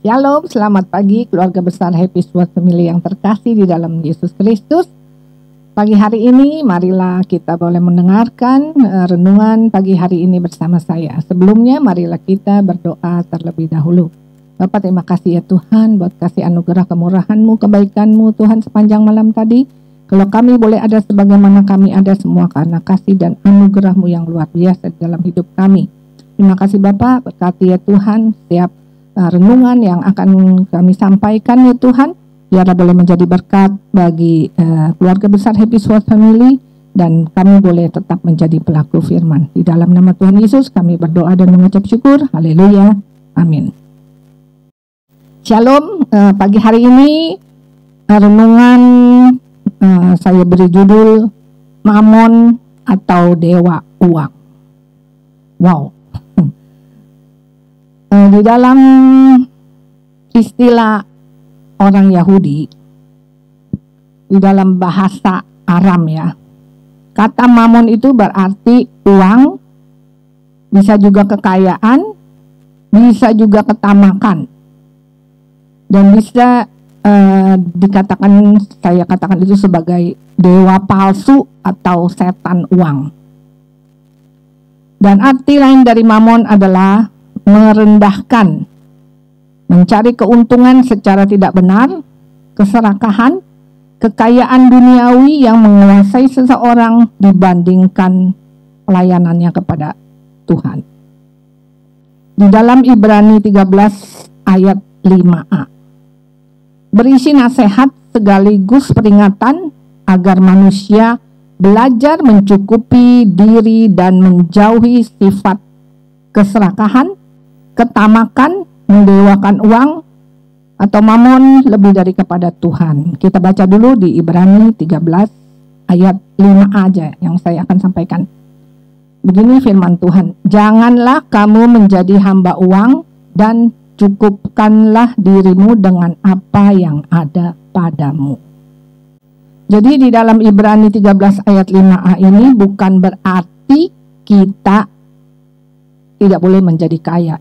Shalom, selamat pagi keluarga besar Happy Sword Family yang terkasih di dalam Yesus Kristus. Pagi hari ini marilah kita boleh mendengarkan renungan pagi hari ini bersama saya. Sebelumnya marilah kita berdoa terlebih dahulu. Bapak, terima kasih ya Tuhan buat kasih anugerah kemurahan-Mu, kebaikan-Mu Tuhan sepanjang malam tadi. Kalau kami boleh ada sebagaimana kami ada semua karena kasih dan anugerah-Mu yang luar biasa dalam hidup kami. Terima kasih Bapak, berkati ya Tuhan setiap renungan yang akan kami sampaikan ya Tuhan, biarlah boleh menjadi berkat bagi keluarga besar Happy Sword Family dan kami boleh tetap menjadi pelaku firman. Di dalam nama Tuhan Yesus kami berdoa dan mengucap syukur. Haleluya. Amin. Shalom, pagi hari ini renungan saya beri judul Mamon atau Dewa Uang. Wow. Di dalam istilah orang Yahudi, di dalam bahasa Aram ya, kata mamon itu berarti uang, bisa juga kekayaan, bisa juga ketamakan, dan bisa dikatakan, saya katakan itu sebagai dewa palsu atau setan uang. Dan arti lain dari mamon adalah merendahkan, mencari keuntungan secara tidak benar, keserakahan, kekayaan duniawi yang menguasai seseorang dibandingkan pelayanannya kepada Tuhan. Di dalam Ibrani 13 ayat 5a, berisi nasihat sekaligus peringatan agar manusia belajar mencukupi diri dan menjauhi sifat keserakahan, ketamakan, mendewakan uang atau mamon lebih dari kepada Tuhan. Kita baca dulu di Ibrani 13 ayat 5 aja yang saya akan sampaikan. Begini firman Tuhan, janganlah kamu menjadi hamba uang dan cukupkanlah dirimu dengan apa yang ada padamu. Jadi di dalam Ibrani 13 ayat 5a ini bukan berarti kita tidak boleh menjadi kaya.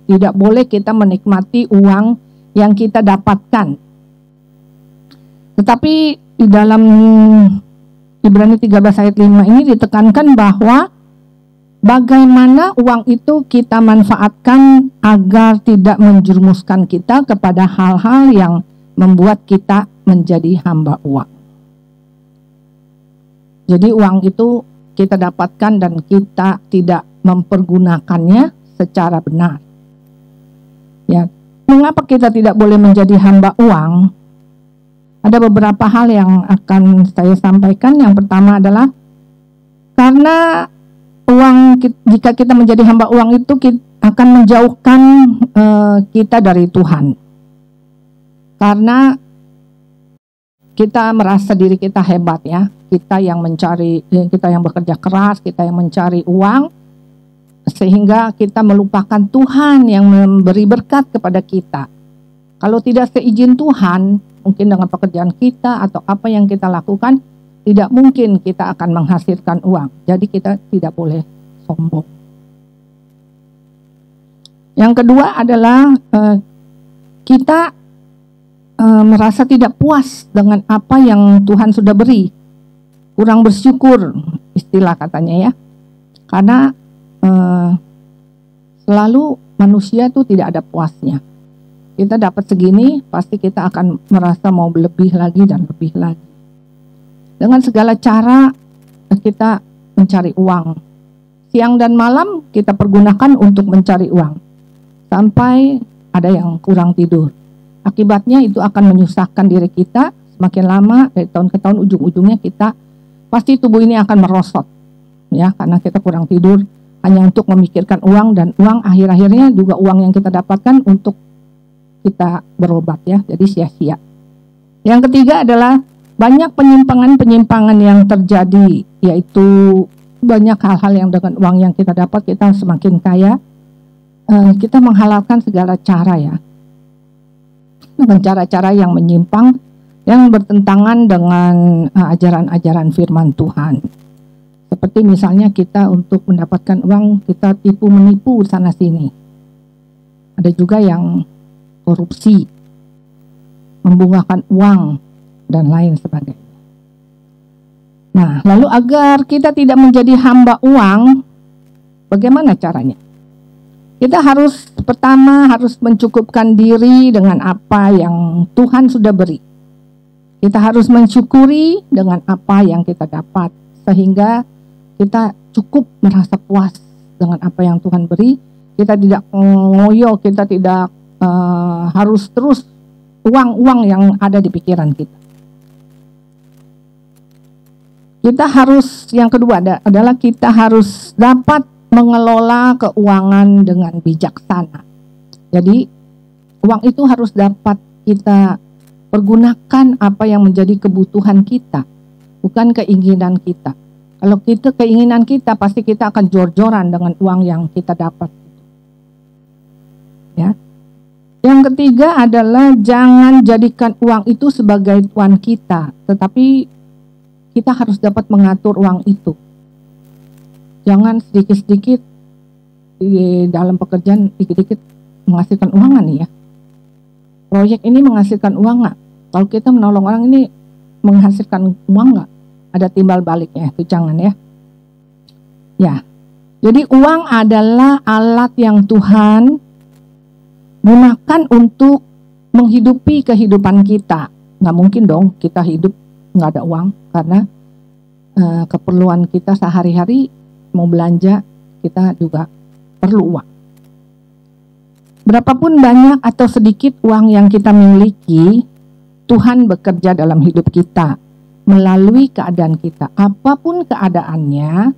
Tidak boleh kita menikmati uang yang kita dapatkan. Tetapi di dalam Ibrani 13 ayat 5 ini ditekankan bahwa bagaimana uang itu kita manfaatkan agar tidak menjerumuskan kita kepada hal-hal yang membuat kita menjadi hamba uang. Jadi uang itu kita dapatkan dan kita tidak mempergunakannya secara benar. Ya, mengapa kita tidak boleh menjadi hamba uang? Ada beberapa hal yang akan saya sampaikan. Yang pertama adalah karena uang, jika kita menjadi hamba uang itu akan menjauhkan kita dari Tuhan. Karena kita merasa diri kita hebat ya. Kita yang bekerja keras, kita yang mencari uang, sehingga kita melupakan Tuhan yang memberi berkat kepada kita. Kalau tidak seizin Tuhan, mungkin dengan pekerjaan kita atau apa yang kita lakukan, tidak mungkin kita akan menghasilkan uang. Jadi kita tidak boleh sombong. Yang kedua adalah kita merasa tidak puas dengan apa yang Tuhan sudah beri. Kurang bersyukur, istilah katanya ya. Karena selalu manusia itu tidak ada puasnya. Kita dapat segini, pasti kita akan merasa mau lebih lagi dan lebih lagi. Dengan segala cara kita mencari uang. Siang dan malam kita pergunakan untuk mencari uang. Sampai ada yang kurang tidur. Akibatnya itu akan menyusahkan diri kita. Semakin lama dari tahun ke tahun ujung-ujungnya kita pasti tubuh ini akan merosot. Ya, karena kita kurang tidur hanya untuk memikirkan uang, dan uang akhir-akhirnya juga uang yang kita dapatkan untuk kita berobat ya, jadi sia-sia. Yang ketiga adalah banyak penyimpangan-penyimpangan yang terjadi, yaitu banyak hal-hal yang dengan uang yang kita dapat kita semakin kaya. Kita menghalalkan segala cara ya, dengan cara-cara yang menyimpang, yang bertentangan dengan ajaran-ajaran firman Tuhan. Seperti misalnya kita untuk mendapatkan uang, kita tipu menipu sana sini. Ada juga yang korupsi, membungahkan uang, dan lain sebagainya. Nah, lalu agar kita tidak menjadi hamba uang, bagaimana caranya? Kita pertama harus mencukupkan diri dengan apa yang Tuhan sudah beri. Kita harus mensyukuri dengan apa yang kita dapat, sehingga kita cukup merasa puas dengan apa yang Tuhan beri. Kita tidak ngoyo, kita tidak harus terus uang-uang yang ada di pikiran kita. Yang kedua adalah kita harus dapat mengelola keuangan dengan bijaksana. Jadi uang itu harus dapat kita pergunakan apa yang menjadi kebutuhan kita, bukan keinginan kita. Kalau keinginan kita, pasti kita akan jor-joran dengan uang yang kita dapat. Ya. Yang ketiga adalah jangan jadikan uang itu sebagai tuan kita, tetapi kita harus dapat mengatur uang itu. Jangan sedikit-sedikit di dalam pekerjaan, dikit-dikit menghasilkan uang nih ya. Proyek ini menghasilkan uang nggak? Kalau kita menolong orang ini menghasilkan uang nggak? Ada timbal baliknya, itu jangan ya. Ya, jadi uang adalah alat yang Tuhan gunakan untuk menghidupi kehidupan kita. Nggak mungkin dong kita hidup nggak ada uang, karena keperluan kita sehari-hari mau belanja, kita juga perlu uang. Berapapun banyak atau sedikit uang yang kita miliki, Tuhan bekerja dalam hidup kita melalui keadaan kita. Apapun keadaannya,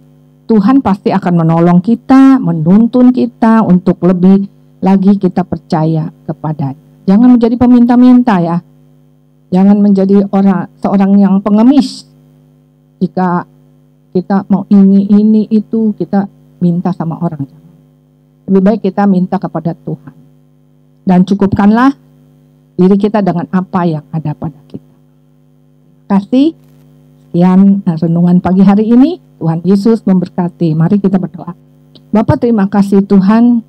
Tuhan pasti akan menolong kita, menuntun kita untuk lebih lagi kita percaya kepadanya. Jangan menjadi peminta-minta ya. Jangan menjadi seorang yang pengemis. Jika kita mau ini itu, kita minta sama orang. Lebih baik kita minta kepada Tuhan. Dan cukupkanlah diri kita dengan apa yang ada pada kita. Terima kasih. Sekian renungan pagi hari ini. Tuhan Yesus memberkati. Mari kita berdoa. Bapa, terima kasih Tuhan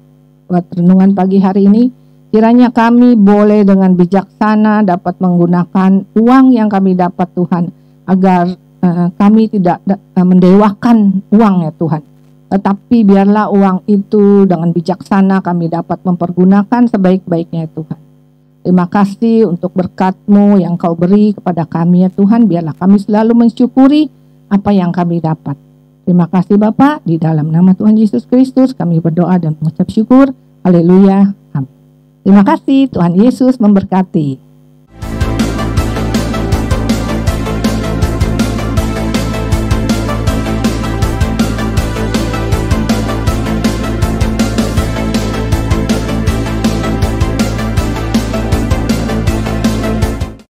buat renungan pagi hari ini. Kiranya kami boleh dengan bijaksana dapat menggunakan uang yang kami dapat Tuhan, agar kami tidak mendewakan uang ya Tuhan. Tetapi biarlah uang itu dengan bijaksana kami dapat mempergunakan sebaik-baiknya ya Tuhan. Terima kasih untuk berkat-Mu yang Kau beri kepada kami ya Tuhan. Biarlah kami selalu mensyukuri apa yang kami dapat. Terima kasih Bapa, di dalam nama Tuhan Yesus Kristus kami berdoa dan mengucap syukur. Haleluya. Amin. Terima kasih, Tuhan Yesus memberkati.